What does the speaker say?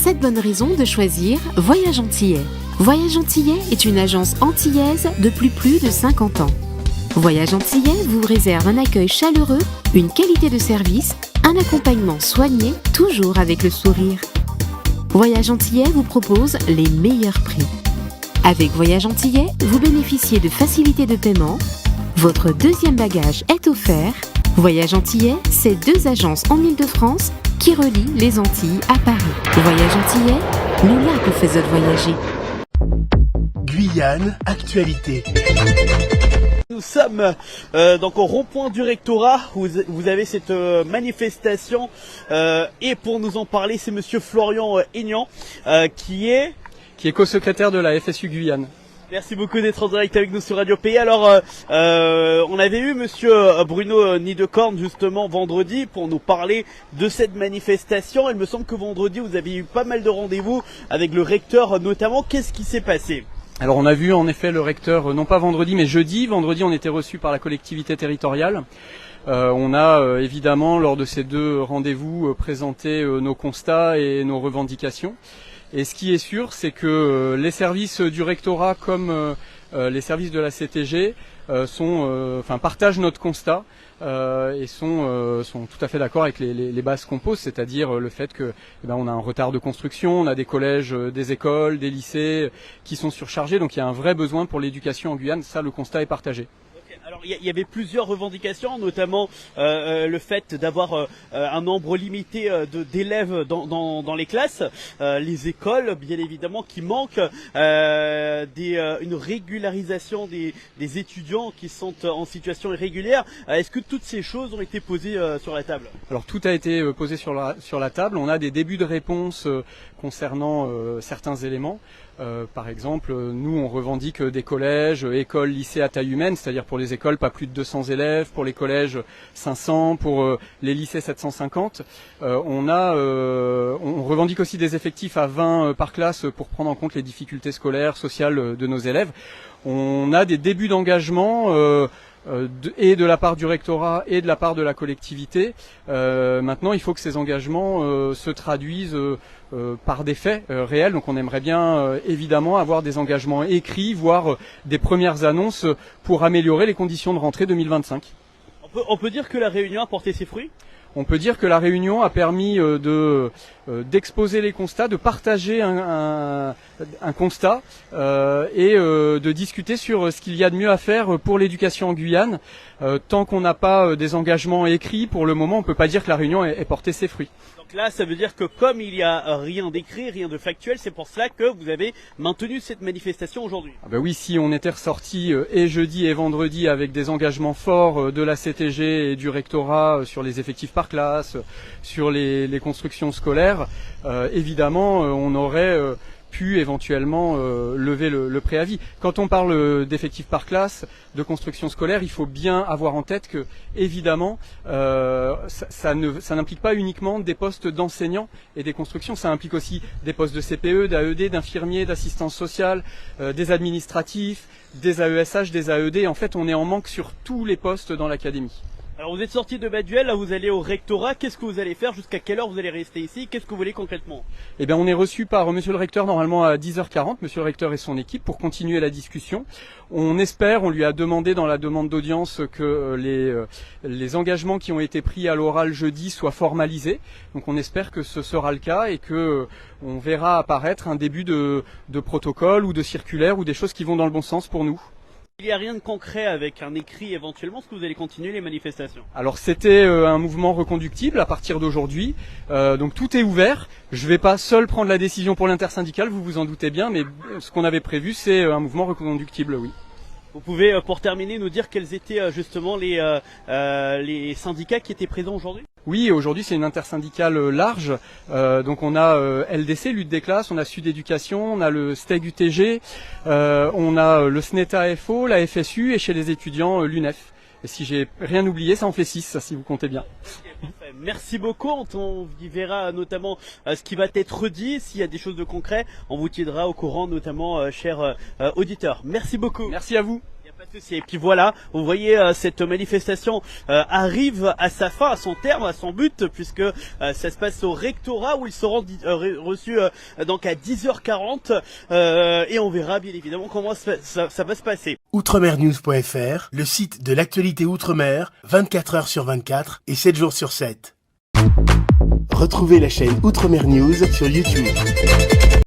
7 bonnes raisons de choisir Voyage Antillais. Voyage Antillais est une agence antillaise depuis plus de 50 ans. Voyage Antillais vous réserve un accueil chaleureux, une qualité de service, un accompagnement soigné, toujours avec le sourire. Voyage Antillais vous propose les meilleurs prix. Avec Voyage Antillais, vous bénéficiez de facilités de paiement. Votre deuxième bagage est offert. Voyage Antillais, c'est 2 agences en Île-de-France qui relient les Antilles à Paris. Voyage Antillais, nous là vous faisons voyager. Guyane, actualité. Nous sommes donc au rond-point du rectorat où vous avez cette manifestation et pour nous en parler, c'est monsieur Florian Aignan qui est co-secrétaire de la FSU Guyane. Merci beaucoup d'être en direct avec nous sur Radio Pays. Alors, on avait eu monsieur Bruno Nidecorn justement vendredi pour nous parler de cette manifestation. Il me semble que vendredi, vous avez eu pas mal de rendez-vous avec le recteur notamment. Qu'est-ce qui s'est passé ? Alors, on a vu en effet le recteur, non pas vendredi, mais jeudi. Vendredi, on était reçu par la collectivité territoriale. On a évidemment, lors de ces 2 rendez-vous, présenté nos constats et nos revendications. Et ce qui est sûr, c'est que les services du rectorat comme les services de la CTG partagent notre constat et sont tout à fait d'accord avec les bases qu'on pose, c'est-à-dire le fait que on a un retard de construction, on a des collèges, des écoles, des lycées qui sont surchargés, donc il y a un vrai besoin pour l'éducation en Guyane. Ça, le constat est partagé. Alors il y avait plusieurs revendications, notamment le fait d'avoir un nombre limité d'élèves dans les classes, les écoles bien évidemment qui manquent, une régularisation des étudiants qui sont en situation irrégulière. Est-ce que toutes ces choses ont été posées sur la table ? Alors tout a été posé sur la table. On a des débuts de réponse concernant certains éléments. Par exemple, nous on revendique des collèges, écoles, lycées à taille humaine, c'est-à-dire pour les écoles pas plus de 200 élèves, pour les collèges 500, pour les lycées 750. On revendique aussi des effectifs à 20 par classe pour prendre en compte les difficultés scolaires, sociales de nos élèves. On a des débuts d'engagement et de la part du rectorat et de la part de la collectivité. Maintenant, il faut que ces engagements se traduisent par des faits réels. Donc on aimerait bien évidemment avoir des engagements écrits, voire des premières annonces pour améliorer les conditions de rentrée 2025. On peut dire que la réunion a porté ses fruits ? On peut dire que la réunion a permis d'exposer les constats, de partager un constat et de discuter sur ce qu'il y a de mieux à faire pour l'éducation en Guyane. Tant qu'on n'a pas des engagements écrits, pour le moment, on ne peut pas dire que la réunion ait porté ses fruits. Donc là, ça veut dire que comme il n'y a rien d'écrit, rien de factuel, c'est pour cela que vous avez maintenu cette manifestation aujourd'hui. Ah ben oui, si on était ressorti et jeudi et vendredi avec des engagements forts de la CTG et du rectorat sur les effectifs par classe, sur les constructions scolaires, évidemment, on aurait pu éventuellement lever le préavis. Quand on parle d'effectifs par classe, de construction scolaire, il faut bien avoir en tête que, évidemment, ça n'implique pas uniquement des postes d'enseignants et des constructions, ça implique aussi des postes de CPE, d'AED, d'infirmiers, d'assistance sociale, des administratifs, des AESH, des AED. En fait, on est en manque sur tous les postes dans l'académie. Alors vous êtes sorti de Baduel, là vous allez au rectorat, qu'est-ce que vous allez faire, jusqu'à quelle heure vous allez rester ici, qu'est-ce que vous voulez concrètement ? Eh bien on est reçu par monsieur le recteur normalement à 10h40, monsieur le recteur et son équipe pour continuer la discussion. On espère, on lui a demandé dans la demande d'audience que les engagements qui ont été pris à l'oral jeudi soient formalisés. Donc on espère que ce sera le cas et que on verra apparaître un début de protocole ou de circulaire ou des choses qui vont dans le bon sens pour nous. Il n'y a rien de concret avec un écrit éventuellement, est-ce que vous allez continuer les manifestations ? Alors c'était un mouvement reconductible à partir d'aujourd'hui, donc tout est ouvert. Je ne vais pas seul prendre la décision pour l'intersyndicale, vous vous en doutez bien, mais ce qu'on avait prévu c'est un mouvement reconductible, oui. Vous pouvez pour terminer nous dire quels étaient justement les syndicats qui étaient présents aujourd'hui ? Oui, aujourd'hui c'est une intersyndicale large, donc on a LDC, Lutte des classes, on a Sud Éducation, on a le STEG UTG, on a le SNETA FO, la FSU et chez les étudiants l'UNEF. Et si j'ai rien oublié, ça en fait 6, ça, si vous comptez bien. Okay, parfait. Merci beaucoup, on y verra notamment ce qui va être dit, s'il y a des choses de concret, on vous tiendra au courant notamment, chers auditeurs. Merci beaucoup. Merci à vous. Pas de souci. Et puis voilà, vous voyez, cette manifestation arrive à sa fin, à son terme, à son but, puisque ça se passe au rectorat où ils seront reçus donc à 10h40 et on verra bien évidemment comment ça va se passer. Outremernews.fr, le site de l'actualité Outre-mer, 24 heures sur 24 et 7 jours sur 7. Retrouvez la chaîne Outremer News sur YouTube.